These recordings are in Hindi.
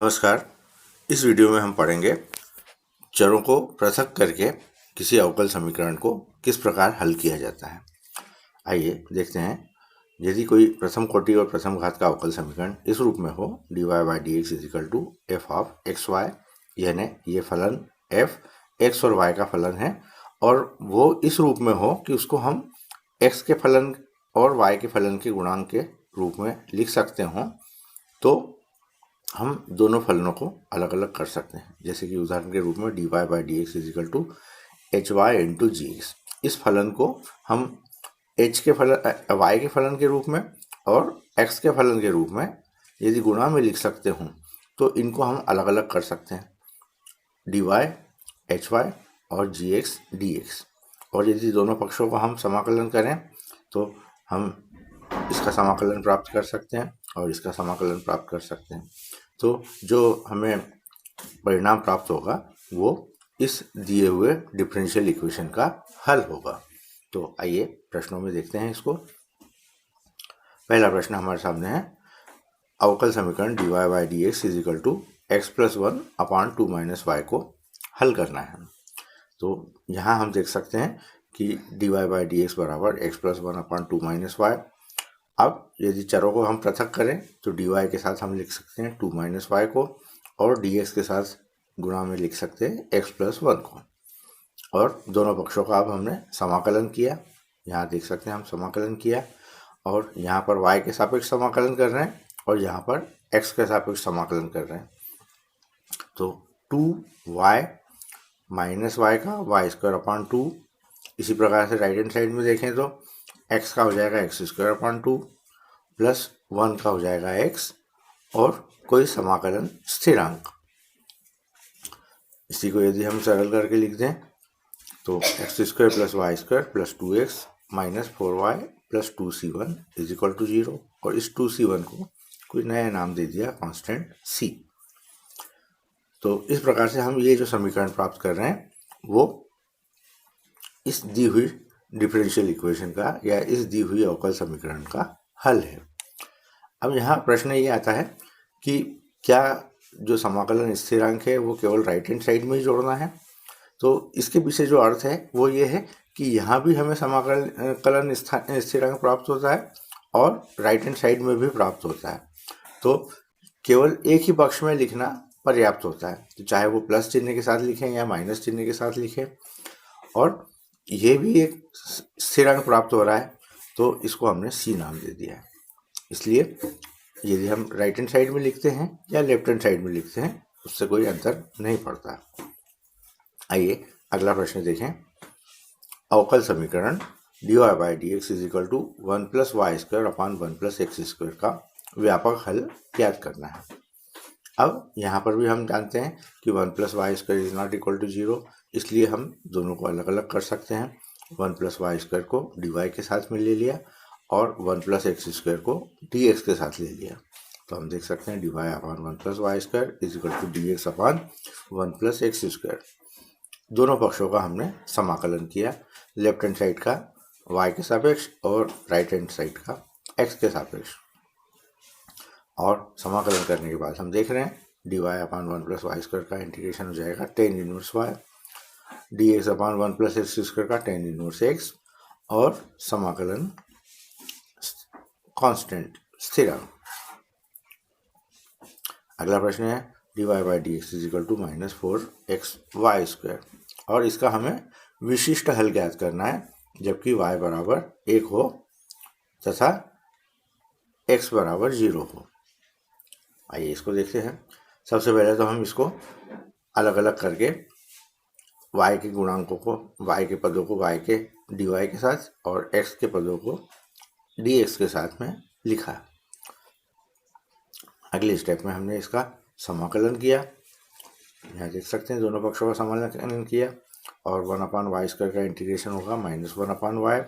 नमस्कार। इस वीडियो में हम पढ़ेंगे चरों को पृथक करके किसी अवकल समीकरण को किस प्रकार हल किया जाता है। आइए देखते हैं। यदि कोई प्रथम कोटि और प्रथम घात का अवकल समीकरण इस रूप में हो dy by dx equal to F of X Y, यानी ये फलन f x और y का फलन है और वो इस रूप में हो कि उसको हम x के फलन और y के फलन के गुणांक के रूप में लिख सकते हों, तो हम दोनों फलनों को अलग अलग कर सकते हैं। जैसे कि उदाहरण के रूप में dy by D X equal to H Y into G X, इस फलन को हम h के फलन y के फलन के रूप में और x के फलन के रूप में यदि गुणा में लिख सकते हों तो इनको हम अलग अलग कर सकते हैं, dy एच वाई और जी एक्स डी एक्स। और यदि दोनों पक्षों को हम समाकलन करें तो हम इसका समाकलन प्राप्त कर सकते हैं और इसका समाकलन प्राप्त कर सकते हैं। तो जो हमें परिणाम प्राप्त होगा वो इस दिए हुए डिफरेंशियल इक्वेशन का हल होगा। तो आइए प्रश्नों में देखते हैं इसको। पहला प्रश्न हमारे सामने है, अवकल समीकरण dy by D X equal to x plus one upon two minus Y को हल करना है। तो यहाँ हम देख सकते हैं कि dy बाई डी एक्स बराबर X plus one upon two minus Y. अब यदि चरों को हम पृथक करें तो dy के साथ हम लिख सकते हैं टू माइनस वाई को और dx के साथ गुणा में लिख सकते हैं एक्स प्लस वन को। और दोनों पक्षों का अब हमने समाकलन किया, यहाँ देख सकते हैं हम समाकलन किया और यहाँ पर y के सापेक्ष समाकलन कर रहे हैं और यहाँ पर x के सापेक्ष समाकलन कर रहे हैं। तो 2y माइनस वाई का वाई स्क्वायर अपान टू। इसी प्रकार से राइट हैंड साइड में देखें तो x का हो जाएगा x square upon two plus one का हो जाएगा x और कोई समाकलन स्थिरांक। इसी को यदि हम सरल करके लिख दें तो x square plus y square plus two x minus four y plus two c one is equal to zero. और इस टू सी वन को कोई नया नाम दे दिया कांस्टेंट c। तो इस प्रकार से हम ये जो समीकरण प्राप्त कर रहे हैं वो इस दी हुई डिफरेंशियल इक्वेशन का या इस दी हुई अवकल समीकरण का हल है। अब यहाँ प्रश्न ये आता है कि क्या जो समाकलन स्थिरांक है वो केवल राइट हैंड साइड में ही जोड़ना है। तो इसके पीछे जो अर्थ है वो ये है कि यहाँ भी हमें समाकलन स्थिरांक प्राप्त होता है और राइट हैंड साइड में भी प्राप्त होता है। तो केवल एक ही पक्ष में लिखना पर्याप्त होता है, तो चाहे वो प्लस चिन्ह के साथ लिखें या माइनस चिन्ह के साथ लिखें। और ये भी एक स्थिरांक प्राप्त हो रहा है तो इसको हमने c नाम दे दिया है। इसलिए यदि हम राइट हैंड साइड में लिखते हैं या लेफ्ट हैंड साइड में लिखते हैं उससे कोई अंतर नहीं पड़ता। आइए अगला प्रश्न देखें। अवकल समीकरण dy by D x is equal to one plus y square upon one plus x square का व्यापक हल ज्ञात करना है। अब यहाँ पर भी हम जानते हैं कि one plus y square is not equal to zero, इसलिए हम दोनों को अलग अलग कर सकते हैं। वन प्लस वाई स्क्वायर को dy के साथ में ले लिया और वन प्लस एक्स स्क्वायर को dx के साथ ले लिया। तो हम देख सकते हैं dy upon one plus y square is equal to dx upon one plus x square. दोनों पक्षों का हमने समाकलन किया, लेफ्ट हैंड साइड का y के सापेक्ष और राइट हैंड साइड का x के सापेक्ष। और समाकलन करने के बाद हम देख रहे हैं dy upon one plus y square का इंटीग्रेशन हो जाएगा tan inverse y, dx upon one plus x square का टेन इनवर्स x और समाकलन कांस्टेंट स्थिरांक। अगला प्रश्न है dy by D x is equal to minus four x y square और इसका हमें विशिष्ट हल ज्ञात करना है जबकि y बराबर एक हो तथा x बराबर जीरो हो। आइए इसको देखते हैं। सबसे पहले तो हम इसको अलग अलग करके y के गुणांकों को, y के पदों को y के dy के साथ और x के पदों को dx के साथ में लिखा। अगले स्टेप में हमने इसका समाकलन किया, यहाँ देख सकते हैं दोनों पक्षों का समाकलन किया और वन अपान वाई स्क्वायर का इंटीग्रेशन होगा minus one upon y,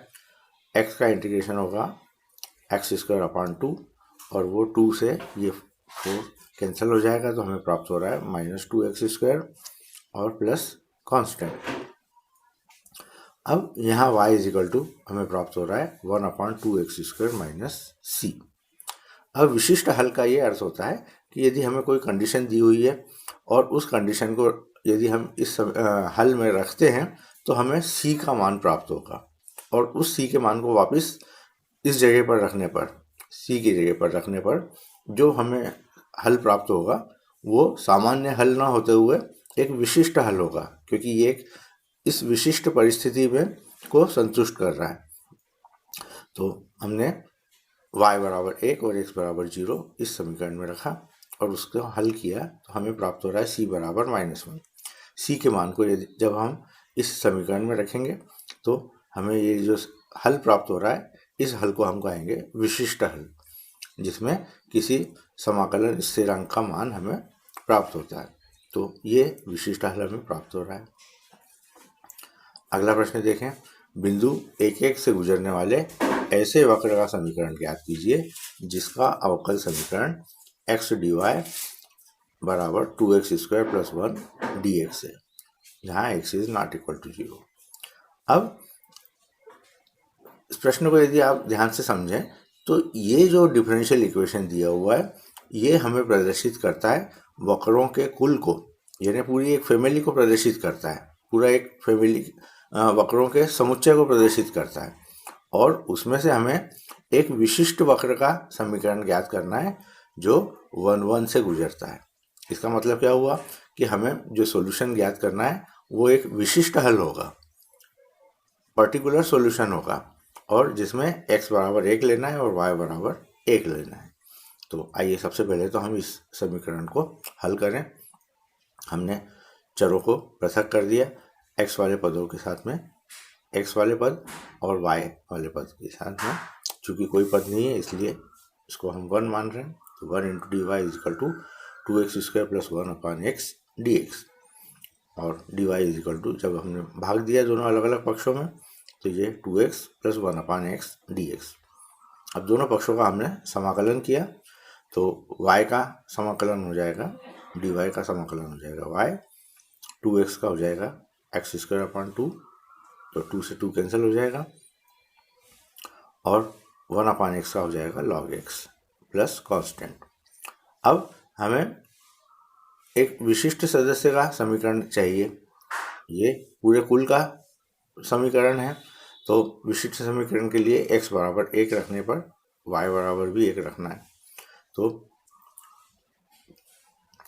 x का इंटीग्रेशन होगा एक्स स्क्वायर अपान टू और वो टू से ये फोर कैंसिल हो जाएगा तो हमें प्राप्त हो रहा है माइनस टू एक्स स्क्वायर और प्लस कांस्टेंट। अब यहाँ y इज इक्वल टू हमें प्राप्त हो रहा है one upon two X square minus C. अब विशिष्ट हल का ये अर्थ होता है कि यदि हमें कोई कंडीशन दी हुई है और उस कंडीशन को यदि हम इस हल में रखते हैं तो हमें सी का मान प्राप्त होगा, और उस सी के मान को वापस इस जगह पर रखने पर, सी की जगह पर रखने पर जो हमें हल प्राप्त होगा वो सामान्य हल ना होते हुए एक विशिष्ट हल होगा, क्योंकि ये एक इस विशिष्ट परिस्थिति में को संतुष्ट कर रहा है। तो हमने y बराबर 1 और x बराबर 0 इस समीकरण में रखा और उसको हल किया तो हमें प्राप्त हो रहा है c बराबर -1। c के मान को यदि जब हम इस समीकरण में रखेंगे तो हमें ये जो हल प्राप्त हो रहा है, इस हल को हम कहेंगे विशिष्ट हल, जिसमें किसी समाकलन स्थिरांक का मान हमें प्राप्त होता है। तो ये विशिष्ट हल हमें प्राप्त हो रहा है। अगला प्रश्न देखें, बिंदु 1 से गुजरने वाले ऐसे वक्र का समीकरण ज्ञात कीजिए जिसका अवकल समीकरण x dy बराबर 2x² + 1 dx है, जहाँ x is not equal to 0। अब इस प्रश्न को यदि आप ध्यान से समझें तो ये जो डिफरेंशियल इक्वेशन दिया हुआ है ये हमें प्रदर्शित करता है वक्रों के कुल को, यानी पूरी एक फैमिली को प्रदर्शित करता है, पूरा एक फैमिली वक्रों के समुच्चय को प्रदर्शित करता है, और उसमें से हमें एक विशिष्ट वक्र का समीकरण ज्ञात करना है जो 1 1 से गुजरता है। इसका मतलब क्या हुआ कि हमें जो सॉल्यूशन ज्ञात करना है वो एक विशिष्ट हल होगा, पर्टिकुलर सॉल्यूशन होगा, और जिसमें x बराबर 1 लेना है और y बराबर 1 लेना है। तो आइए सबसे पहले तो हम इस समीकरण को हल करें। हमने चरों को पृथक कर दिया, x वाले पदों के साथ में x वाले पद और y वाले पद के साथ में, चूंकि कोई पद नहीं है इसलिए इसको हम 1 मान रहे हैं। तो 1 × dy = 2x² + 1/x dx, और dy जब हमने भाग दिया दोनों अलग अलग पक्षों में तो ये 2x + 1/x dx। अब दोनों पक्षों का हमने समाकलन किया तो y का समाकलन हो जाएगा, dy का समाकलन हो जाएगा y, 2x का हो जाएगा x²/2, तो 2 से 2 कैंसिल हो जाएगा, और 1/x का हो जाएगा log x प्लस कांस्टेंट। अब हमें एक विशिष्ट सदस्य का समीकरण चाहिए, ये पूरे कुल का समीकरण है, तो विशिष्ट समीकरण के लिए x बराबर 1 रखने पर y बराबर भी 1 रखना है। तो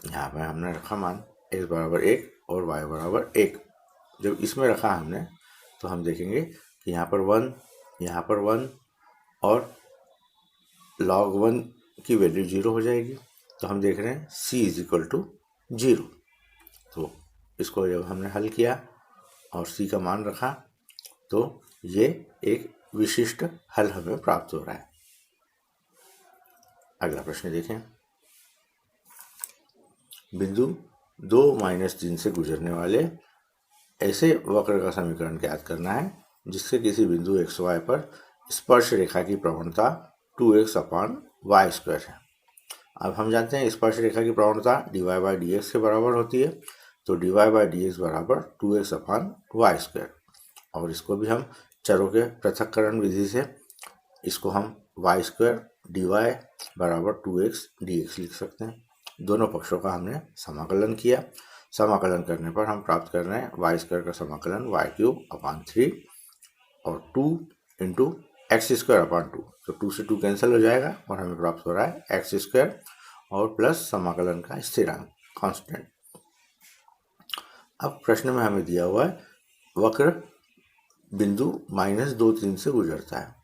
यहाँ पर हमने रखा मान x बराबर 1 और y बराबर 1। जब इसमें रखा हमने तो हम देखेंगे कि यहाँ पर 1, यहाँ पर 1, और log 1 की वैल्यू 0 हो जाएगी। तो हम देख रहे हैं c = 0। तो इसको जब हमने हल किया और c का मान रखा तो ये एक विशिष्ट हल हमें प्राप्त हो रहा है। अगला प्रश्न देखें, बिंदु 2 - 3 से गुजरने वाले ऐसे वक्र का समीकरण ज्ञात करना है जिससे किसी बिंदु xy पर स्पर्श रेखा की प्रवणता 2x/y² है। अब हम जानते हैं स्पर्श रेखा की प्रवणता dy/dx के बराबर होती है, तो dy/dx बराबर 2x/y², और इसको भी हम चरों के पृथक्करण विधि से इसको हम y² dy बराबर 2x dx लिख सकते हैं। दोनों पक्षों का हमने समाकलन किया, समाकलन करने पर हम प्राप्त कर रहे हैं y² का समाकलन y³ और 2 × x²/2, तो 2 से 2 कैंसिल हो जाएगा और हमें प्राप्त हो रहा है x² और प्लस समाकलन का स्थिरांक कांस्टेंट। अब प्रश्न में हमें दिया हुआ है वक्र बिंदु -2 3 से गुजरता है,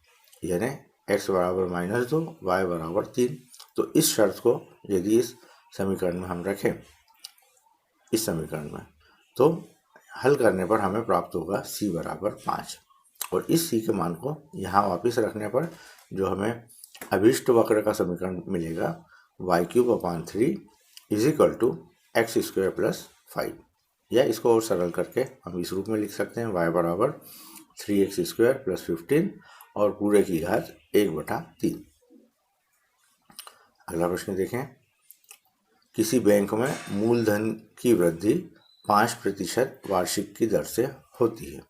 यानी x बराबर -2 y बराबर 3। तो इस शर्त को यदि इस समीकरण में हम रखें, इस समीकरण में, तो हल करने पर हमें प्राप्त होगा c बराबर 5, और इस c के मान को यहाँ वापस रखने पर जो हमें अभीष्ट वक्र का समीकरण मिलेगा y³ = x² + 5, या इसको और सरल करके हम इस रूप में लिख सकते हैं y बराबर 3x² + 15 और पूरे की घात 1/3। अगला प्रश्न देखें, किसी बैंक में मूलधन की वृद्धि 5% वार्षिक की दर से होती है,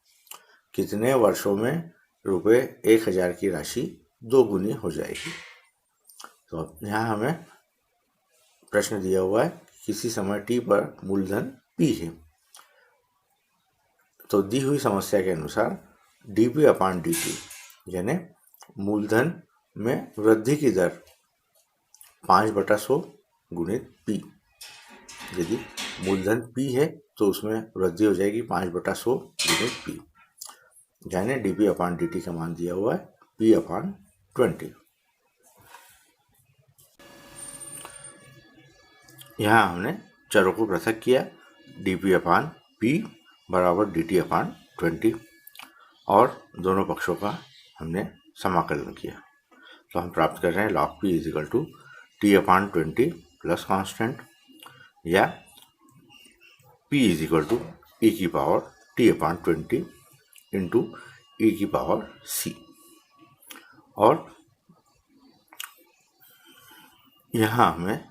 कितने वर्षों में ₹1000 की राशि 2 गुनी हो जाएगी। तो यहाँ हमें प्रश्न दिया हुआ है किसी समय t पर मूलधन p है, तो दी हुई समस्या के अनुसार dp अपान dt यानी मूलधन में वृद्धि की दर 5/100 गुणित p। यदि मूलधन p है तो उसमें वृद्धि हो जाएगी 5/100 गुणित p, यानी dp अपान dt का मान दिया हुआ है p अपान 20। यहाँ हमने चरों को पृथक किया, dp अपान p बराबर dt अपान 20 और दोनों पक्षों का हमने समाकलन किया, तो हम प्राप्त कर रहे हैं log p is equal to t upon 20 plus constant या p is equal to e की power t upon 20 into e की पावर c। और यहाँ हमें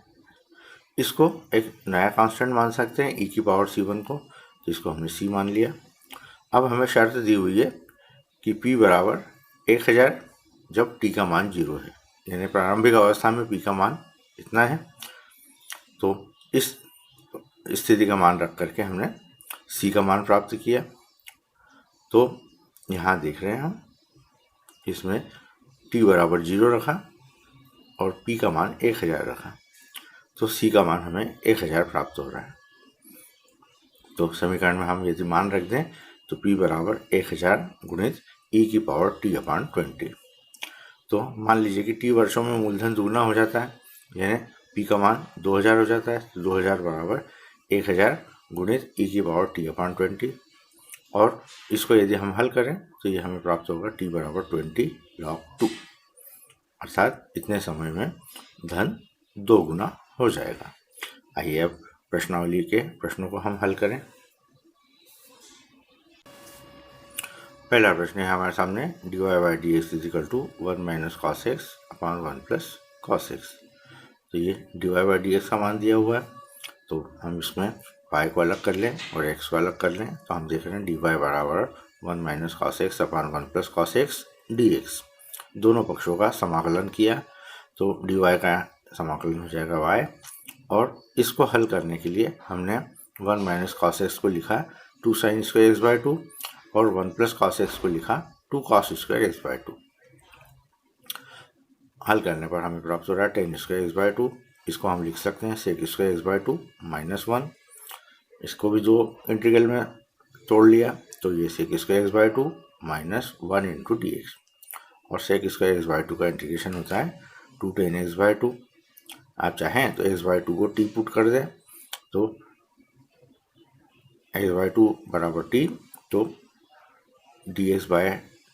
इसको एक नया कांस्टेंट मान सकते हैं e की पावर c1 को, तो इसको हमने c मान लिया। अब हमें शर्त दी हुई है कि p बराबर 1000 जब t का मान 0 है, यानी प्रारंभिक अवस्था में p का मान इतना है। तो इस स्थिति का मान रख करके हमने c का मान प्राप्त किया। तो यहाँ देख रहे हैं हम इसमें t बराबर 0 रखा और p का मान 1000 रखा, तो c का मान हमें 1000 प्राप्त हो रहा है। तो समीकरण में हम यदि मान रख दें तो p बराबर 1000 गुणित e की पावर t अपान 20। तो मान लीजिए कि t वर्षों में मूलधन दुगना हो जाता है, यानी p का मान 2000 हो जाता है, तो 2000 बराबर 1000 गुणित e की पावर t अपान 20। और इसको यदि हम हल करें तो ये हमें प्राप्त होगा t बराबर 20 log 2, अर्थात इतने समय में धन 2 गुना हो जाएगा। आइए अब प्रश्नावली के प्रश्नों को हम हल करें। पहला प्रश्न है हमारे सामने dy by D x is equal to 1 minus cos x upon 1 plus cos x. तो ये dy बाई डी एक्स का मान दिया हुआ है, तो हम इसमें y को अलग कर लें और x को अलग कर लें, तो हम देख रहे हैं dy बराबर 1 minus cos x upon 1 plus cos x dx। दोनों पक्षों का समाकलन किया तो dy का समाकलन हो जाएगा y, और इसको हल करने के लिए हमने 1 माइनस कॉस एक्स को लिखा 2 साइन स्क्वायर एक्स बाई 2 और 1 प्लस कॉस एक्स को लिखा 2 कॉस स्क्वायर एक्स बाई 2। हल करने पर हमें प्राप्त हो रहा है 10 स्क्वायर एक्स बाई 2। इसको हम लिख सकते हैं sec square x by 2 minus 1। इसको भी दो इंटीग्रल में तोड़ लिया तो ये sec square x by 2 minus 1 into d x, और सेक स्क्वायर एक्स बाई 2 का इंटीग्रेशन होता है 2 10 एक्स बाई 2। आप चाहें तो एक्स बाई 2 को टी पुट कर दें, तो एक्स बाई 2 बराबर टी, तो d x by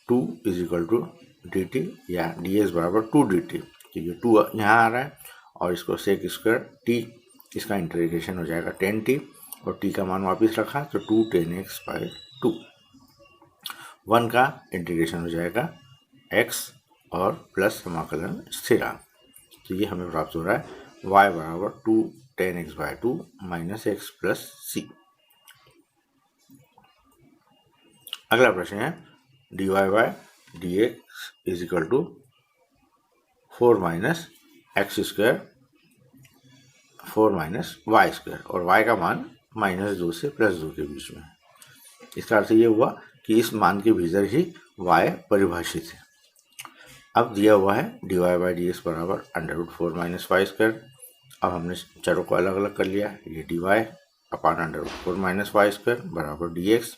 2 is equal to d t या डी एक्स बराबर 2 डी टी। तो ये 2 यहाँ आ रहा है और इसको सेक स्क्वायर टी, इसका इंटीग्रेशन हो जाएगा 10t और t का मान वापस रखा तो 2 10x बाई 2। 1 का इंटीग्रेशन हो जाएगा x और प्लस समाकलन स्थिरांक, तो ये हमें प्राप्त हो रहा है y बराबर 2 10x by 2 minus X plus C. अगला प्रश्न है dy by D x is equal to 4 minus X square 4 minus Y square, और y का मान -2 से +2 के बीच में। इसका अर्थ ये हुआ कि इस मान के भीतर ही y परिभाषित है। अब दिया हुआ है dy बाई डी एक्स बराबर √4 माइनस वाई स्क्वायर। अब हमने चरों को अलग अलग कर लिया, ये dy अपान √4 माइनस वाई स्क्वायर बराबर dx।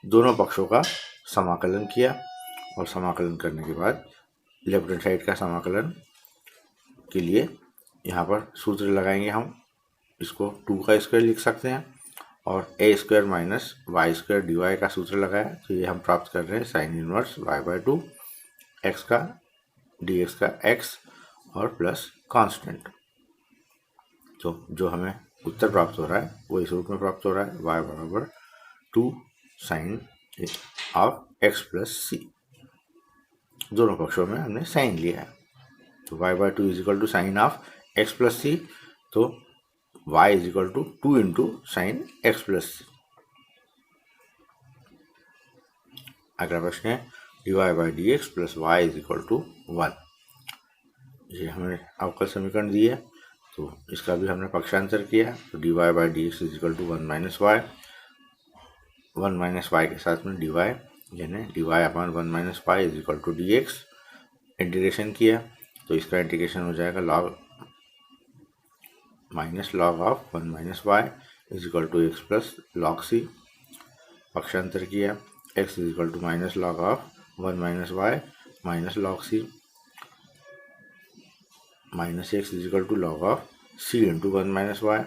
दोनों पक्षों का समाकलन किया और समाकलन करने के बाद लेफ्ट हैंड साइड का समाकलन के लिए यहाँ पर सूत्र लगाएंगे हम। इसको 2 का स्क्वायर लिख सकते हैं और a square minus Y square d y का सूत्र लगाया, तो ये हम प्राप्त कर रहे हैं sine inverse y by 2 x का डी एक्स का x और प्लस कांस्टेंट। तो जो हमें उत्तर प्राप्त हो रहा है वो इस रूप में प्राप्त हो रहा है y बराबर 2 sine of x plus C. दोनों पक्षों में हमने साइन लिया है, तो y by 2 is equal to sine of x plus C, तो y is equal to 2 into sine X plus C. अगला प्रश्न है D Y by D x plus Y is equal to 1। ये हमें अवकल समीकरण दी है, तो इसका भी हमने पक्षांतर किया, तो dy by D x is equal to 1 minus y, 1 minus y के साथ में dy, यानी dy upon 1 minus y is equal to d x. Integration किया तो इसका इंटीग्रेशन हो जाएगा log minus log of 1 minus y is equal to x plus log c। पक्षांतर किया x is equal to minus log of 1 minus y minus log c minus x is equal to log of c into 1 minus y.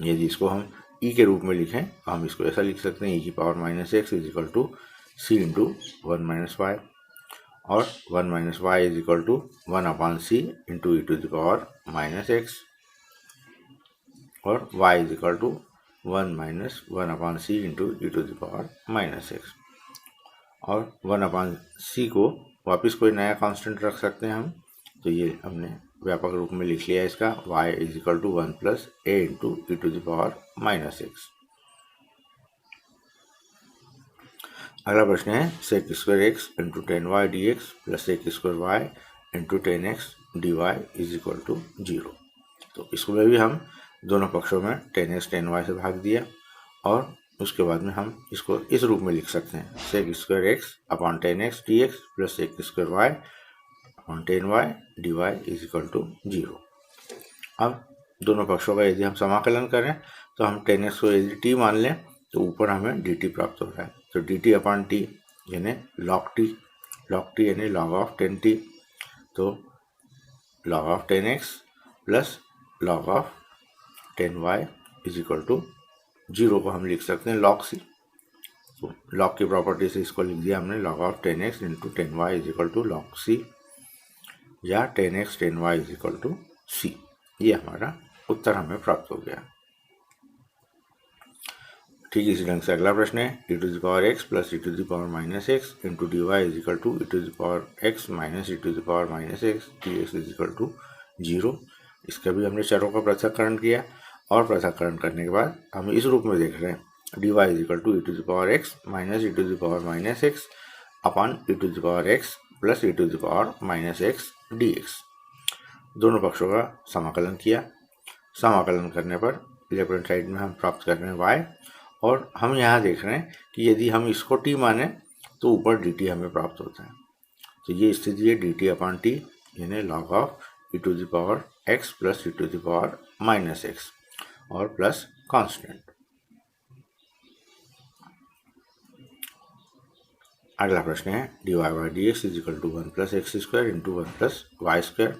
यदि इसको हम e के रूप में लिखें तो हम इसको ऐसा लिख सकते हैं e की power minus x is equal to c into 1 minus y, और 1 minus y is equal to 1 upon c into e to the power minus x, और y is equal to 1 minus 1 upon c into e to the power minus x, और 1 अपॉन c को वापस कोई नया कांस्टेंट रख सकते हैं हम, तो ये हमने व्यापक रूप में लिख लिया इसका y is equal to 1 plus a into e to the power minus x. अगला प्रश्न है sec square x into 10y d x plus sec square y into 10x d y is equal to 0। तो इसमें भी हम दोनों पक्षों में 10x 10y से भाग दिया, और उसके बाद में हम इसको इस रूप में लिख सकते हैं sec square x upon 10x d x plus sec square y upon 10y d y is equal to 0। अब दोनों पक्षों का यदि हम समाकलन करें तो हम 10x को यदि t मान लें तो ऊपर हमें dt प्राप्त हो रहा है, तो dt अपॉन टी यानी log t यानी log ऑफ 10t, तो log of 10x plus log of 10y is equal to 0 को हम लिख सकते हैं log c। तो log की प्रॉपर्टी से इसको लिख दिया हमने log of 10x into 10y is equal to log c, या 10x 10y is equal to c। ये हमारा उत्तर हमें प्राप्त हो गया। ठीक इसी ढंग से अगला प्रश्न है e to the power x plus e to the power minus x into d y is equal to e to the power x minus e to the power minus x d x is equal to 0। इसका भी हमने चरों का पृथक्करण किया, और पृथक्करण करने के बाद हम इस रूप में देख रहे हैं d y is equal to e to the power x minus e to the power minus x upon e to the power x plus e to the power minus x d x. दोनों पक्षों का समाकलन किया, समाकलन करने पर लेफ्ट हैंड साइड में हम प्राप्त कर रहे हैं y, और हम यहाँ देख रहे हैं कि यदि हम इसको t माने तो ऊपर dt हमें प्राप्त होता है। तो ये स्थिति है dt अपॉन टी यानी log of e to the power x plus e to the power minus x और प्लस कांस्टेंट। अगला प्रश्न है dy by D x is equal to 1 plus x square into 1 plus y square.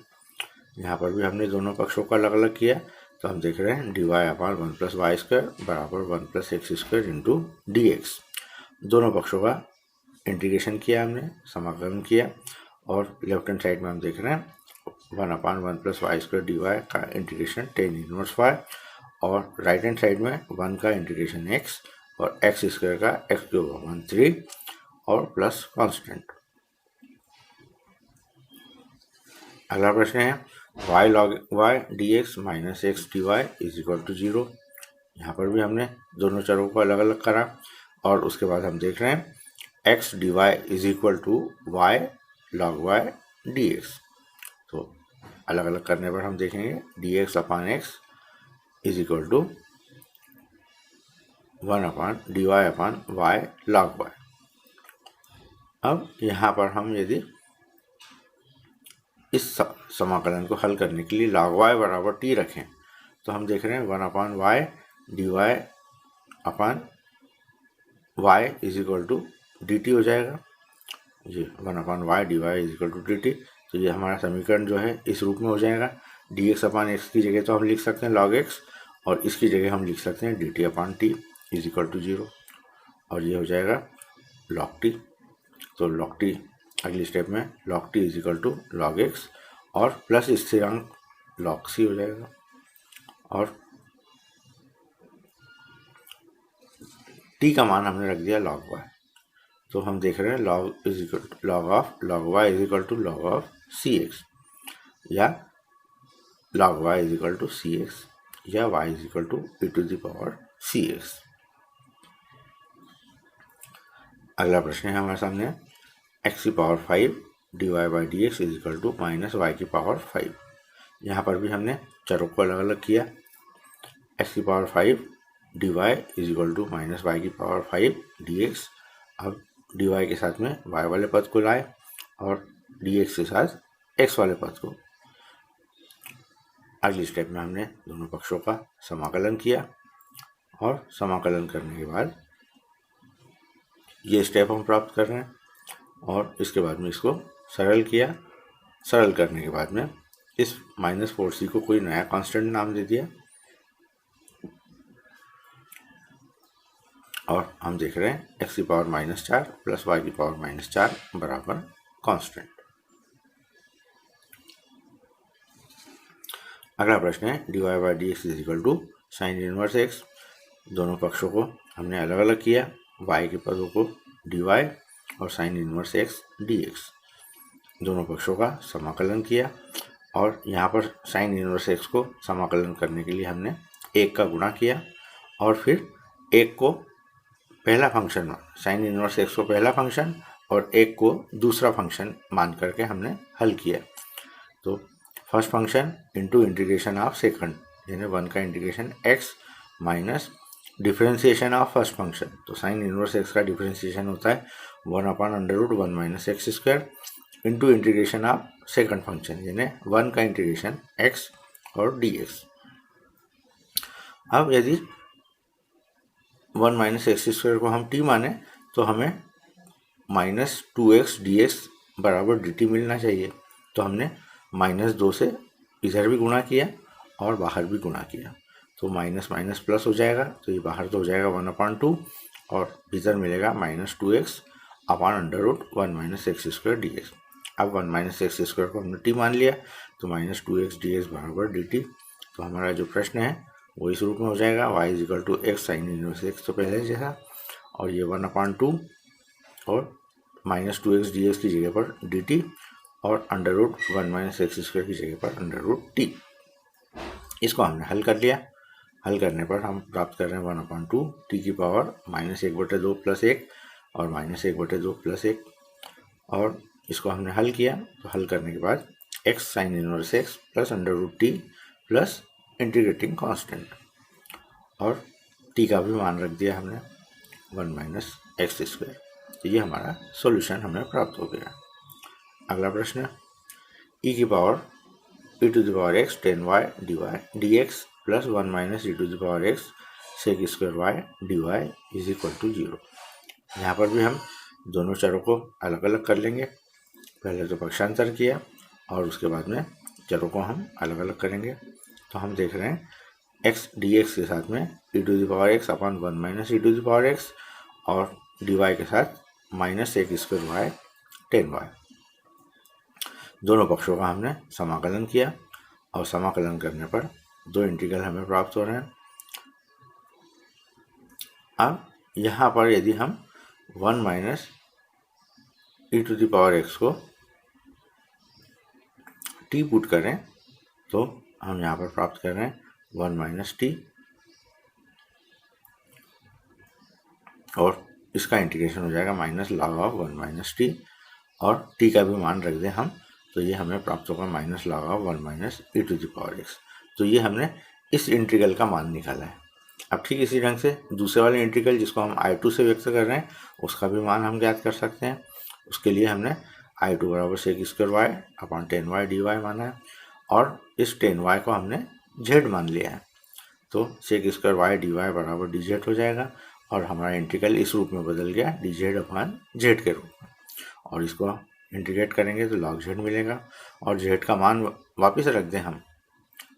यहाँ पर भी हमने दोनों पक्षों का अलग अलग किया, तो हम देख रहे हैं d y upon 1 plus y square बराबर 1 plus x square into d x. दोनों पक्षों का इंटीग्रेशन किया हमने, समाकलन किया, और लेफ्ट हैंड साइड में हम देख रहे हैं 1 upon 1 plus y square d y का इंटीग्रेशन टेन इनवर्स वाई, और राइट हैंड साइड में 1 का इंटीग्रेशन एक्स और एक्स स्क्वायर का एक्स क्यूब अपॉन 3 और प्लस कांस्टेंट। अगला प्रश्न है y log y dx minus x d y is equal to 0। यहाँ पर भी हमने दोनों चरों को अलग अलग करा, और उसके बाद हम देख रहे हैं x d y is equal to y log y dx। तो अलग अलग करने पर हम देखेंगे dx upon x is equal to 1 upon d y upon y log y। अब यहाँ पर हम यदि इस समाकलन को हल करने के लिए log y बराबर t रखें तो हम देख रहे हैं 1 upon y d y upon y is equal to d t हो जाएगा। ये 1 upon y d y is equal to d t, तो ये हमारा समीकरण जो है इस रूप में हो जाएगा। डी एक्स अपॉन एक्स की जगह तो हम लिख सकते हैं log x, और इसकी जगह हम लिख सकते हैं d t upon t is equal to 0, और ये हो जाएगा log t। तो log t अगली स्टेप में log t is equal to log x और प्लस स्थिरांक log c हो जाएगा, और t का मान हमने रख दिया log y। तो हम देख रहे हैं log is equal to log y is equal to log of cx, या log y is equal to cx, या y is equal to e to the power cx। अगला प्रश्न है हमारे सामने x की power 5 dy by D x is equal to minus y की पावर 5। यहाँ पर भी हमने चरों को अलग अलग किया। x की power 5 dy is equal to minus y की पावर 5 dx। अब dy के साथ में y वाले पद को लाए और dx के साथ x वाले पद को। अगली स्टेप में हमने दोनों पक्षों का समाकलन किया और समाकलन करने के बाद ये स्टेप हम प्राप्त कर रहे हैं और इसके बाद में इसको सरल किया। सरल करने के बाद में इस -4c को कोई नया कांस्टेंट नाम दे दिया और हम देख रहे हैं x की पावर -4 प्लस y की पावर -4 बराबर कांस्टेंट। अगला प्रश्न है dy by D x is equal to sine inverse x। दोनों पक्षों को हमने अलग अलग किया, y के पदों को dy और साइन इनवर्स x dx। दोनों पक्षों का समाकलन किया और यहाँ पर साइन इनवर्स x को समाकलन करने के लिए हमने 1 का गुणा किया और फिर 1 को पहला फंक्शन, साइन इनवर्स x को पहला फंक्शन और 1 को दूसरा फंक्शन मान करके हमने हल किया। तो first function into integration of second, यानी 1 का integration x minus differentiation of first function. तो साइन इनवर्स x का डिफरेंशिएशन होता है 1/√1 minus X square into integration of second function, यानी 1 का इंटीग्रेशन x और dx। अब यदि 1 माइनस एक्स स्क्वायर को हम t माने तो हमें -2x dx बराबर dt मिलना चाहिए। तो हमने -2 से इधर भी गुणा किया और बाहर भी गुणा किया, तो माइनस माइनस प्लस हो जाएगा, तो ये बाहर तो हो जाएगा 1/2 और भीतर मिलेगा -2x upon √1 minus X square dx। अब 1 माइनस एक्स स्क्वायर को हमने t मान लिया, तो -2x dx बराबर dt। तो हमारा जो प्रश्न है वो इस रूप में हो जाएगा y is equal to x sine inverse x, तो पहले जैसा, और ये 1/2 और -2x dx की जगह पर dt और √1 माइनस एक्स स्क्वायर की जगह पर √t। इसको हमने हल कर लिया। हल करने पर हम प्राप्त कर रहे हैं 1/2 t की पावर -1/2 प्लस 1 और -1/2 प्लस 1, और इसको हमने हल किया। तो हल करने के बाद x sine inverse x plus √t plus integrating constant, और t का भी मान रख दिया हमने 1 माइनस एक्स स्क्वायर। तो ये हमारा सॉल्यूशन हमें प्राप्त हो गया। अगला प्रश्न, e की power e⁻x 10y dx plus 1 minus e⁻x sec square y dy is equal to 0। यहाँ पर भी हम दोनों चरों को अलग अलग कर लेंगे। पहले तो पक्षांतर किया और उसके बाद में चरों को हम अलग अलग करेंगे। तो हम देख रहे हैं x dx के साथ में e⁻x अपॉन 1 माइनस e⁻x और dy के साथ minus sec square y 10y। दोनों पक्षों का हमने समाकलन किया और समाकलन करने पर दो इंटीग्रल हमें प्राप्त हो रहे हैं। अब यहाँ पर यदि हम 1 माइनस e⁻x को t पुट करें तो हम यहाँ पर प्राप्त कर रहे हैं 1 माइनस t, और इसका इंटीग्रेशन हो जाएगा minus log of 1 minus t, और t का भी मान रख दें हम तो ये हमें प्राप्त होगा minus log of 1 minus e⁻x। तो ये हमने इस इंटीग्रल का मान निकाला है। अब ठीक इसी ढंग से दूसरे वाले इंटीग्रल जिसको हम I2 से व्यक्त कर रहे हैं उसका भी मान हम ज्ञात कर सकते हैं। उसके लिए हमने I2 बराबर sec square y upon 10y dy माना है और इस 10y को हमने z मान लिया है। तो सेक स्क्वायर वाई dy बराबर dz हो जाएगा और हमारा इंटीग्रल इस रूप में बदल गया dz अपॉन z के रूप में, और इसको इंटीग्रेट करेंगे तो log z मिलेगा और z का मान वापस रख दें हम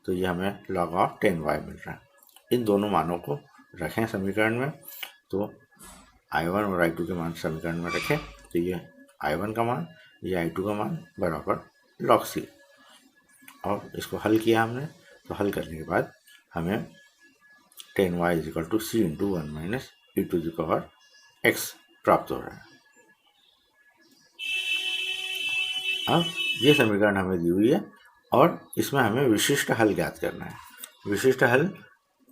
तो ये हमें log ऑफ 10y मिल रहा है। इन दोनों मानों को रखें समीकरण में, तो I1 और I2 के मान समीकरण में रखें तो ये I1 का मान, ये I2 का मान बराबर log c, और इसको हल किया हमने। तो हल करने के बाद हमें 10y is equal to c into 1 minus e⁻x प्राप्त हो रहा है। अब ये समीकरण हमें दी हुई है और इसमें हमें विशिष्ट हल ज्ञात करना है। विशिष्ट हल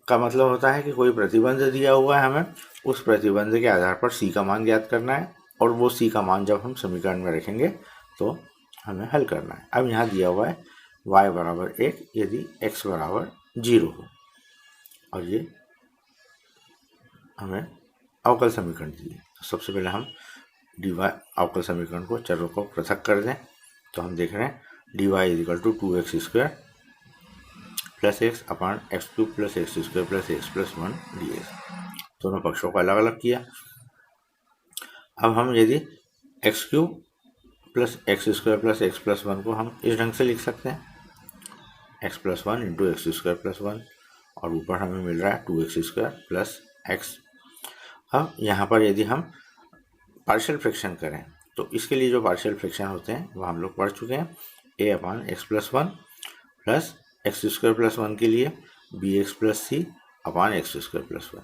का मतलब होता है कि कोई प्रतिबंध दिया हुआ है, हमें उस प्रतिबंध के आधार पर c का मान ज्ञात करना है और वो c का मान जब हम समीकरण में रखेंगे तो हमें हल करना है। अब यहाँ दिया हुआ है y बराबर 1 यदि x बराबर 0 हो। और ये हमें अवकल समीकरण दिए। तो सबसे पहले हम dy अवकल समीकरण को, चरों को पृथक कर दें। तो हम देख रहे हैं dy is equal to 2x² plus x upon x³ plus x² plus x plus 1 dx। दोनों पक्षों को अलग अलग किया। अब हम यदि x³ plus x² plus x plus 1 को हम इस ढंग से लिख सकते हैं, x plus 1 into x² plus 1, और ऊपर हमें मिल रहा है 2x² प्लस x। अब यहाँ पर यदि हम पार्शियल फ्रैक्शन करें तो इसके लिए जो पार्शियल फ्रैक्शन होते हैं वो हम लोग पढ़ चुके हैं। a upon x plus 1 plus x² plus 1 के लिए bx प्लस सी अपान x² प्लस 1।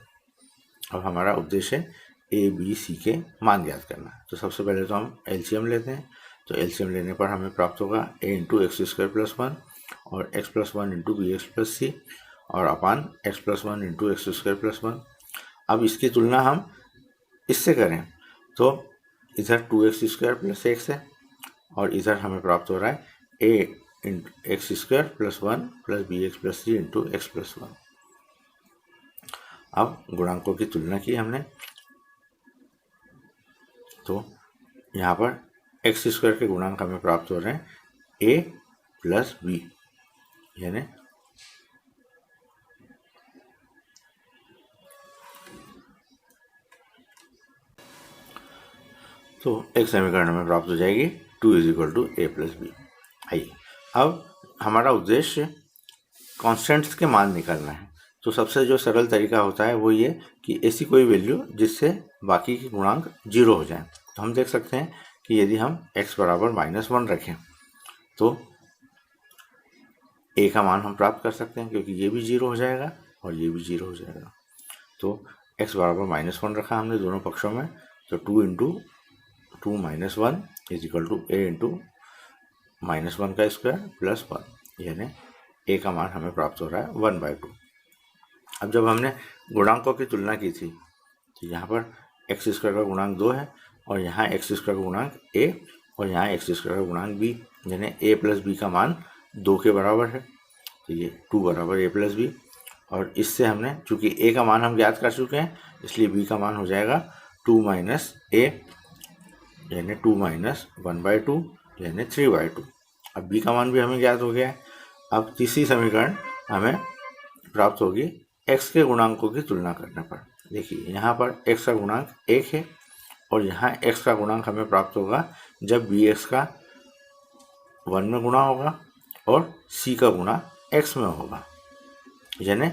अब हमारा उद्देश्य है ए बी सी के मान ज्ञात करना है। तो सबसे पहले तो हम एलसीएम लेते हैं। तो एलसीएम लेने पर हमें प्राप्त होगा a इंटू x² प्लस 1 और x plus 1 into B x plus C और upon x plus 1 into x² plus 1। अब इसकी तुलना हम इससे करें तो इधर 2x² प्लस x है और इधर हमें प्राप्त हो रहा है a into x² plus 1 plus b x plus c into x plus 1। अब गुणांकों की तुलना की हमने, तो यहाँ पर x² के गुणांक हमें प्राप्त हो रहे हैं a प्लस बी, यानी तो एक समीकरण हमें प्राप्त हो जाएगी 2 is equal to a plus b. आइए अब हमारा उद्देश्य कॉन्स्टेंट्स के मान निकालना है। तो सबसे जो सरल तरीका होता है वो ये कि ऐसी कोई वैल्यू जिससे बाकी के गुणांक 0 हो जाएं। तो हम देख सकते हैं कि यदि हम x बराबर -1 रखें तो a का मान हम प्राप्त कर सकते हैं, क्योंकि ये भी 0 हो जाएगा और ये भी 0 हो जाएगा। तो x बराबर -1 रखा हमने दोनों पक्षों में, तो 2 into 2 minus 1 is equal to a into -1 का स्क्वायर प्लस 1, यानी a का मान हमें प्राप्त हो रहा है 1/2। अब जब हमने गुणांकों की तुलना की थी तो यहाँ पर x² का गुणांक 2 है और यहाँ x² का गुणांक a और यहाँ x² का गुणांक b, यानी a प्लस b का मान 2 के बराबर है। तो ये 2 बराबर a प्लस b, और इससे हमने चूंकि a का मान हम ज्ञात कर चुके हैं इसलिए b का मान हो जाएगा 2 माइनस a, यानी 2 माइनस 1/2 यानी 3/2। अब b का मान भी हमें ज्ञात हो गया है। अब तीसरी समीकरण हमें प्राप्त होगी x के गुणांकों की तुलना करने पर। देखिए यहाँ पर x का गुणांक 1 है और यहाँ x का गुणांक हमें प्राप्त होगा जब bx का 1 में गुणा होगा और c का गुणा x में होगा, यानी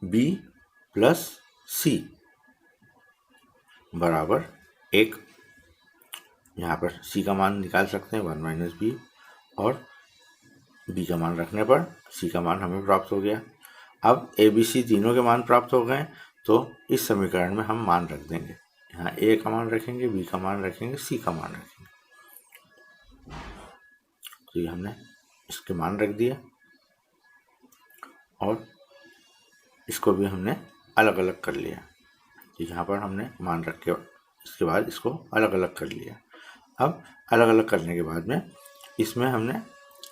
b प्लस c बराबर 1। यहाँ पर c का मान निकाल सकते हैं 1 माइनस बी, और b का मान रखने पर c का मान हमें प्राप्त हो गया। अब a b c तीनों के मान प्राप्त हो गए तो इस समीकरण में हम मान रख देंगे। यहाँ a का मान रखेंगे, b का मान रखेंगे, c का मान रखेंगे। तो ये हमने इसके मान रख दिया और इसको भी हमने अलग अलग कर लिया। तो यहाँ पर हमने मान रख के इसके बाद इसको अलग अलग कर लिया। अब अलग अलग करने के बाद में इसमें हमने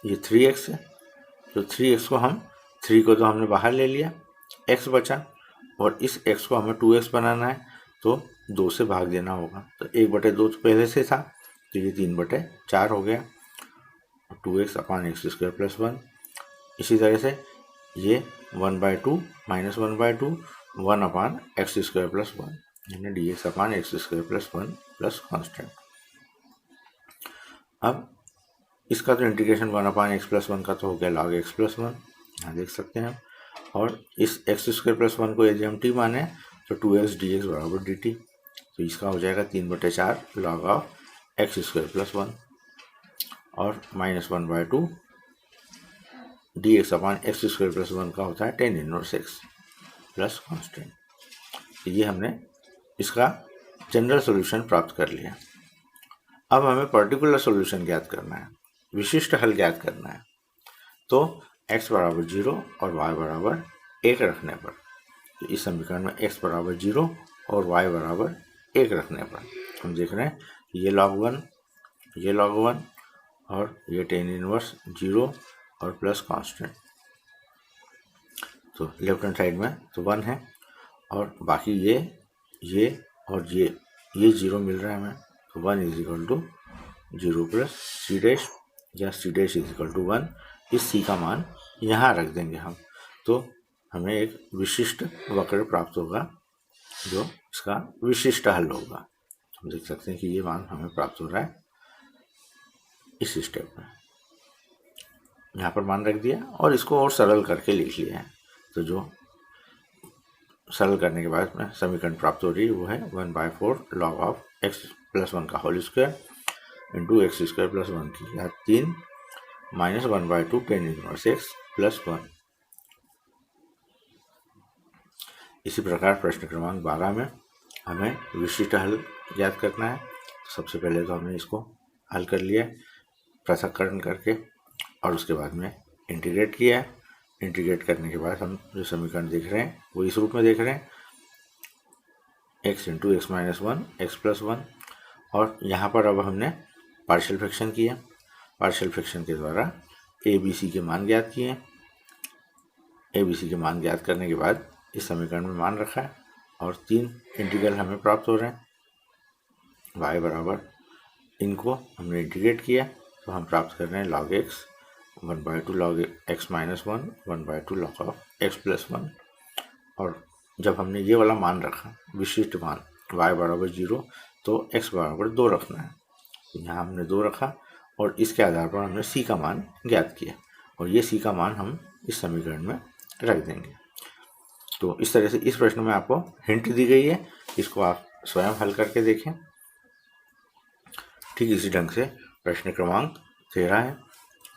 ये 3x है, तो 3x को हम 3 को तो हमने बाहर ले लिया, x बचा, और इस x को हमें 2x बनाना है तो 2 से भाग देना होगा। तो 1/2 तो पहले से था तो ये 3/4 हो गया, 2x अपान x² प्लस 1। इसी तरह से ये 1/2 माइनस 1/2 1 अपान x² प्लस 1, यानी dx अपान x² प्लस 1 प्लस कॉन्स्टेंट। अब इसका तो इंटीग्रेशन 1 अपान x प्लस 1 का तो हो गया log x प्लस 1, यहाँ देख सकते हैं। और इस x² प्लस 1 को यदि हम t माने तो 2x dx बराबर dt, तो इसका हो जाएगा 3/4 log ऑफ x² प्लस 1 और माइनस 1/2 dx अपान x² प्लस 1 का होता है tan inverse x plus constant. ये हमने इसका जनरल सॉल्यूशन प्राप्त कर लिया। अब हमें पर्टिकुलर सॉल्यूशन ज्ञात करना है, विशिष्ट हल ज्ञात करना है। तो x बराबर 0 और y बराबर 1 रखने पर, तो इस समीकरण में x बराबर 0 और y बराबर 1 रखने पर हम देख रहे हैं ये log 1 ये log 1 और ये टेन इनवर्स 0 और प्लस कांस्टेंट। तो लेफ्ट हैंड साइड में तो 1 है और बाकी ये और ये 0 मिल रहा है हमें। तो 1 is equal to 0 plus C dash या C dash is equal to 1। इस सी का मान यहाँ रख देंगे हम, तो हमें एक विशिष्ट वक्र प्राप्त होगा जो इसका विशिष्ट हल होगा। हम देख सकते हैं कि ये मान हमें प्राप्त हो रहा है इस स्टेप में। यहाँ पर मान रख दिया और इसको और सरल करके लिख लिया है। तो जो सरल करने के बाद में समीकरण प्राप्त हो रही है वो है 1/4 log ऑफ x प्लस 1 का whole square into x square plus 1 की घात 3 minus 1/2 tan inverse x plus 1। इसी प्रकार प्रश्न क्रमांक 12 में हमें विशिष्ट हल ज्ञात करना है। सबसे पहले तो हमने इसको हल कर लिया पृथक्करण करके और उसके बाद में इंटीग्रेट किया है। इंटीग्रेट करने के बाद हम जो समीकरण देख रहे हैं वो इस रूप में देख रहे हैं, x into x minus 1 x plus 1। और यहाँ पर अब हमने पार्शियल फ्रैक्शन किया। पार्शियल फ्रैक्शन के द्वारा ए बी सी के मान ज्ञात किए। ए बी सी के मान ज्ञात करने के बाद इस समीकरण में मान रखा है और 3 इंटीग्रल हमें प्राप्त हो रहे हैं। y बराबर इनको हमने इंटीग्रेट किया तो हम प्राप्त कर रहे हैं log x 1/2 log x minus 1 1/2 log of x plus 1। और जब हमने ये वाला मान रखा विशिष्ट मान y बराबर 0 तो x बराबर 2 रखना है। यहाँ हमने 2 रखा और इसके आधार पर हमने c का मान ज्ञात किया और ये c का मान हम इस समीकरण में रख देंगे। तो इस तरह से इस प्रश्न में आपको हिंट दी गई है, इसको आप स्वयं हल करके देखें। ठीक इसी ढंग से प्रश्न क्रमांक 13 है।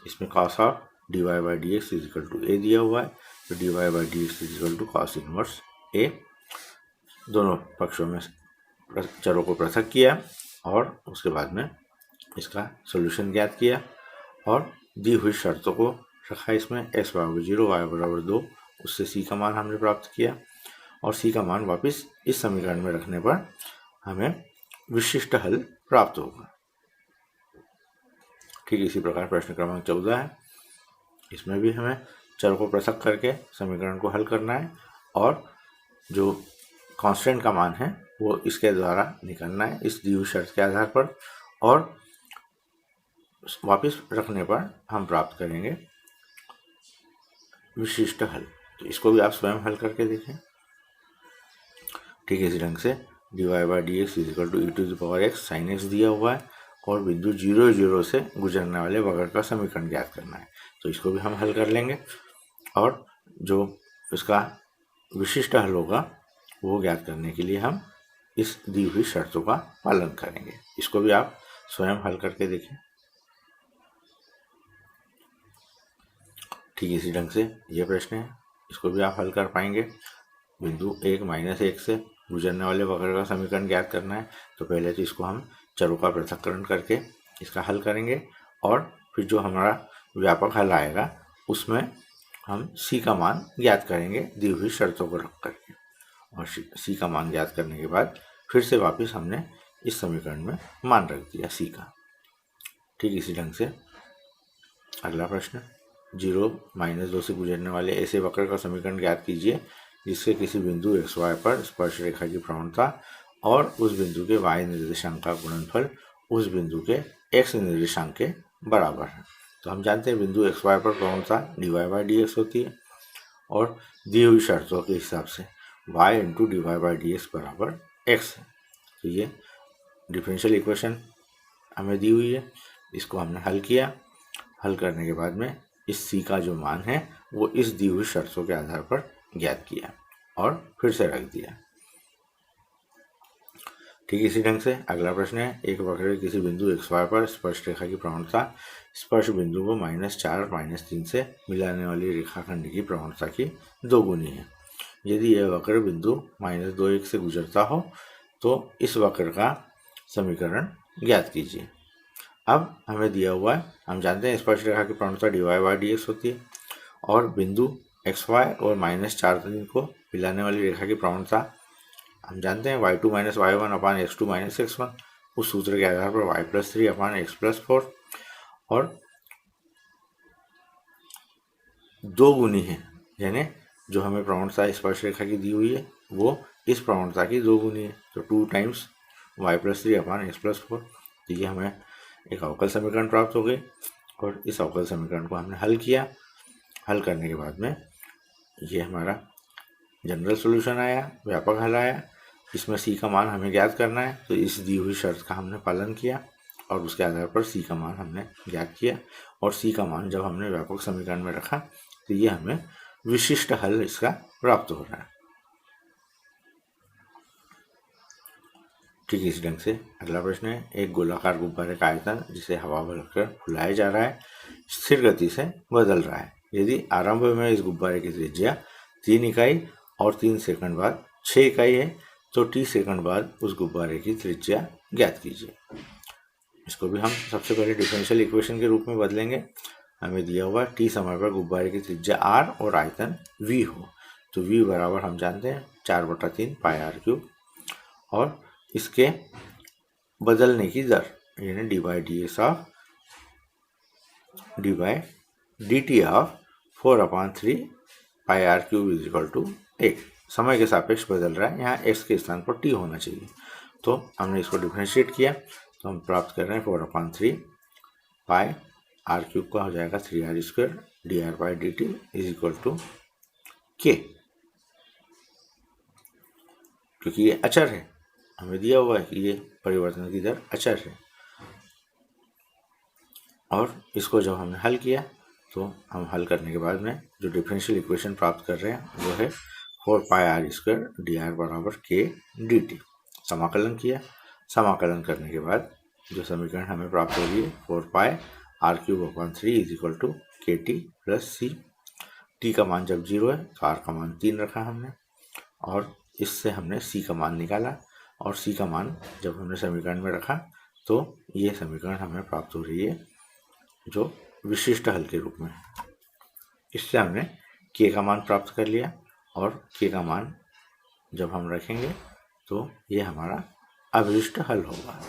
इसमें cos of dy by D x is equal to A दिया हुआ है। तो dy by D x is equal to cos inverse A. दोनों पक्षों में चरों को पृथक किया और उसके बाद में इसका सॉल्यूशन ज्ञात किया और दी हुई शर्तों को रखा इसमें x बराबर 0 y बराबर 2। उससे c का मान हमने प्राप्त किया और c का मान वापस इस समीकरण में रखने पर हमें विशिष्ट हल प्राप्त होगा। ठीक इसी प्रकार प्रश्न क्रमांक 14 है। इसमें भी हमें चर को पृथक करके समीकरण को हल करना है और जो कांस्टेंट का मान है वो इसके द्वारा निकालना है इस दी हुई शर्त के आधार पर और वापस रखने पर हम प्राप्त करेंगे विशिष्ट हल। तो इसको भी आप स्वयं हल करके देखें। ठीक है, इसी ढंग से dy by D x is equal to e to the power x sine x दिया हुआ है और बिंदु 0 0 से गुजरने वाले वक्र का समीकरण ज्ञात करना है। तो इसको भी हम हल कर लेंगे और जो इसका विशिष्ट हल होगा वो ज्ञात करने के लिए हम इस दी हुई शर्तों का पालन करेंगे। इसको भी आप स्वयं हल करके देखें। ठीक इसी ढंग से ये प्रश्न है, इसको भी आप हल कर पाएंगे। बिंदु 1 माइनस 1 से गुजरने वाले वक्र का समीकरण ज्ञात करना है। तो पहले तो इसको हम चरों का पृथक्करण करके इसका हल करेंगे और फिर जो हमारा व्यापक हल आएगा उसमें हम c का मान ज्ञात करेंगे दी हुई शर्तों को रख करके और c का मान ज्ञात करने के बाद फिर से वापस हमने इस समीकरण में मान रख दिया c का। ठीक इसी ढंग से अगला प्रश्न 0 माइनस 2 से गुजरने वाले ऐसे वक्र का समीकरण ज्ञात कीजिए जिससे किसी बिंदु x y पर स्पर्श रेखा की प्रवणता और उस बिंदु के y निर्देशांक का गुणनफल उस बिंदु के x निर्देशांक के बराबर है। तो हम जानते हैं बिंदु x y पर प्रवणता dy बाई डी एक्स होती है और दी हुई शर्तों के हिसाब से y into d Y by D x बराबर x है। तो ये डिफरेंशियल इक्वेशन हमें दी हुई है, इसको हमने हल किया। हल करने के बाद में इस c का जो मान है वो इस दी हुई शर्तों के आधार पर ज्ञात किया और फिर से रख दिया। ठीक इसी ढंग से अगला प्रश्न है, एक वक्र के किसी बिंदु x y पर स्पर्श रेखा की प्रवणता स्पर्श बिंदु को -4 -3 से मिलाने वाली रेखाखंड की प्रवणता की 2 गुनी है। यदि यह वक्र बिंदु -2 1 से गुजरता हो तो इस वक्र का समीकरण ज्ञात कीजिए। अब हमें दिया हुआ है, हम जानते हैं स्पर्श रेखा की प्रवणता dy बाई डी एक्स होती है और बिंदु xy और -4 को मिलाने वाली रेखा की प्रवणता हम जानते हैं y2 माइनस y1 अपान x2 माइनस x1। उस सूत्र के आधार पर y+3 अपान x+4 और 2 गुनी है, यानी जो हमें प्रवणता स्पर्श रेखा की दी हुई है वो इस प्रवणता की 2 गुनी है। तो 2 टाइम्स y+3/x+4। तो ये हमें एक अवकल समीकरण प्राप्त हो गई और इस अवकल समीकरण को हमने हल किया। हल करने के बाद में ये हमारा जनरल सॉल्यूशन आया, व्यापक हल आया। इसमें c का मान हमें ज्ञात करना है, तो इस दी हुई शर्त का हमने पालन किया और उसके आधार पर c का मान हमने ज्ञात किया। और c का मान जब हमने व्यापक समीकरण में रखा तो ये हमें विशिष्ट हल इसका प्राप्त हो रहा है। ठीक इसी ढंग से अगला प्रश्न है, एक गोलाकार गुब्बारे का आयतन जिसे हवा भरकर फुलाया जा रहा है स्थिर गति से बदल रहा है। यदि आरंभ में इस गुब्बारे की त्रिज्या 3 इकाई और 3 सेकंड बाद 6 इकाई है तो t सेकंड बाद उस गुब्बारे की त्रिज्या ज्ञात कीजिए। इसको भी हम सबसे पहले डिफरेंशियल इक्वेशन के रूप में बदलेंगे। हमें दिया हुआ t समय पर गुब्बारे की त्रिज्या r और आयतन v हो, तो v बराबर हम जानते हैं 4/3 πr³ और इसके बदलने की दर यानी dy/dt ऑफ 4/3 πr³ 8 समय के सापेक्ष बदल रहा है, यहाँ x के स्थान पर t होना चाहिए। तो हमने इसको डिफरेंशिएट किया तो हम प्राप्त कर रहे हैं 4/3 πr³ का हो जाएगा 3r² dr/dt = k, क्योंकि ये अचर है, हमें दिया हुआ है कि ये परिवर्तन की दर अचर है। और इसको जब हमने हल किया तो हम हल करने के बाद में जो डिफरेंशियल इक्वेशन प्राप्त कर रहे हैं वो है 4πr² dr = k dt। समाकलन किया, समाकलन करने के बाद जो समीकरण हमें प्राप्त हो रही है 4πr³ = kt + c। t का मान जब 0 है तो r का मान 3 रखा हमने और इससे हमने c का मान निकाला और c का मान जब हमने समीकरण में रखा तो ये समीकरण हमें प्राप्त हो रही है जो विशिष्ट हल के रूप में। इससे हमने k का मान प्राप्त कर लिया और k का मान जब हम रखेंगे तो ये हमारा अभिष्ट हल होगा।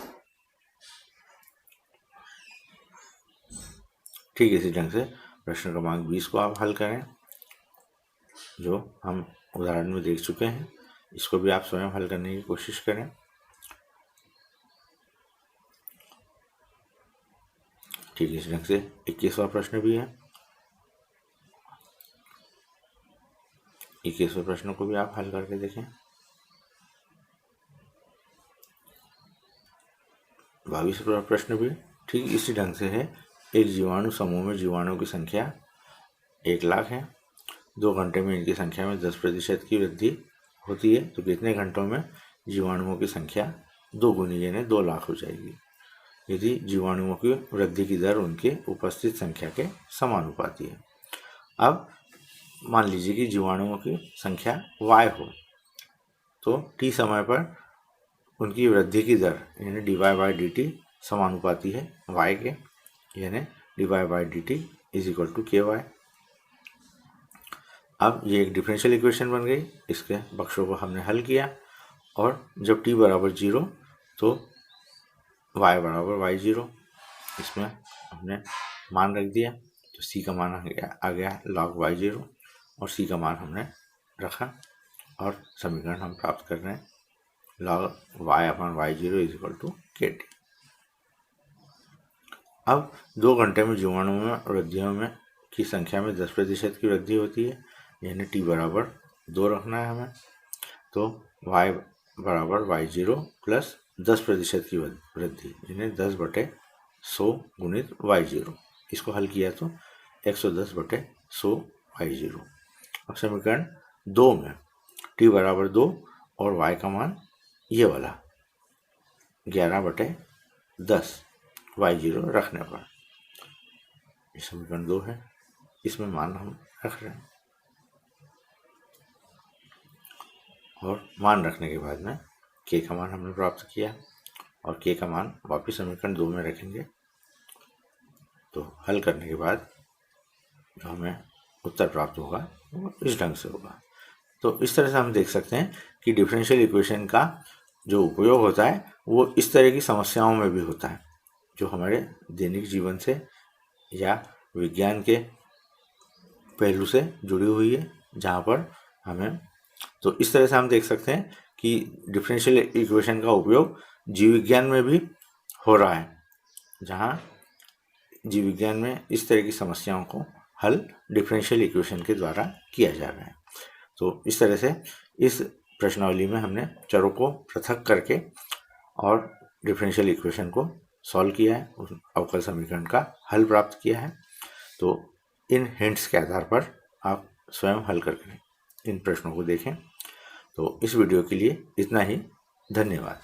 ठीक इसी ढंग से प्रश्न क्रमांक 20 को आप हल करें, जो हम उदाहरण में देख चुके हैं। इसको भी आप स्वयं हल करने की कोशिश करें। ठीक इसी ढंग से 21वां प्रश्न भी है। 21वें प्रश्न को भी आप हल करके देखें। 22वां प्रश्न भी ठीक इसी ढंग से है। एक जीवाणु समूह में जीवाणुओं की संख्या 1 लाख है। 2 घंटे में इनकी संख्या में 10% की वृद्धि होती है तो कितने घंटों में जीवाणुओं की संख्या 2 गुनी यानी 2 लाख हो जाएगी यदि जीवाणुओं की वृद्धि की दर उनके उपस्थित संख्या के समानुपाती है। अब मान लीजिए कि जीवाणुओं की संख्या y हो तो t समय पर उनकी वृद्धि की दर यानी dy/dt समानुपाती है y के, यानी dy/dt = ky। अब ये एक डिफरेंशियल इक्वेशन बन गई। इसके पक्षों को हमने हल किया और जब t = 0 तो y = y0, इसमें हमने मान रख दिया तो c का मान आ गया log y0 और c का मान हमने रखा और समीकरण हम प्राप्त कर रहे हैं log y/y0 = kt। अब 2 घंटे में जीवाणुओं में वृद्धियों में की संख्या में 10% की वृद्धि होती है यानी t = 2 रखना है हमें। तो y = y0 + 10% की वृद्धि यानी 10/100 गुणित y0। इसको हल किया तो 110/100 y0। अब समीकरण 2 में t = 2 और y का मान ये वाला 11/10 y0 रखने पर, समीकरण 2 है, इसमें मान हम रख रहे हैं और मान रखने के बाद में k का मान हमने प्राप्त किया और k का मान वापस समीकरण 2 में रखेंगे तो हल करने के बाद जो हमें उत्तर प्राप्त होगा वो इस ढंग से होगा। तो इस तरह से हम देख सकते हैं कि डिफरेंशियल इक्वेशन का जो उपयोग होता है वो इस तरह की समस्याओं में भी होता है जो हमारे दैनिक जीवन से या विज्ञान के पहलू से जुड़ी हुई है, जहाँ पर हमें तो इस तरह से हम देख सकते हैं कि डिफरेंशियल इक्वेशन का उपयोग जीव विज्ञान में भी हो रहा है, जहाँ जीव विज्ञान में इस तरह की समस्याओं को हल डिफरेंशियल इक्वेशन के द्वारा किया जा रहा है। तो इस तरह से इस प्रश्नावली में हमने चरों को पृथक करके और डिफरेंशियल इक्वेशन को सॉल्व किया है, उस अवकल समीकरण का हल प्राप्त किया है। तो इन हिंट्स के आधार पर आप स्वयं हल करके इन प्रश्नों को देखें। तो इस वीडियो के लिए इतना ही। धन्यवाद।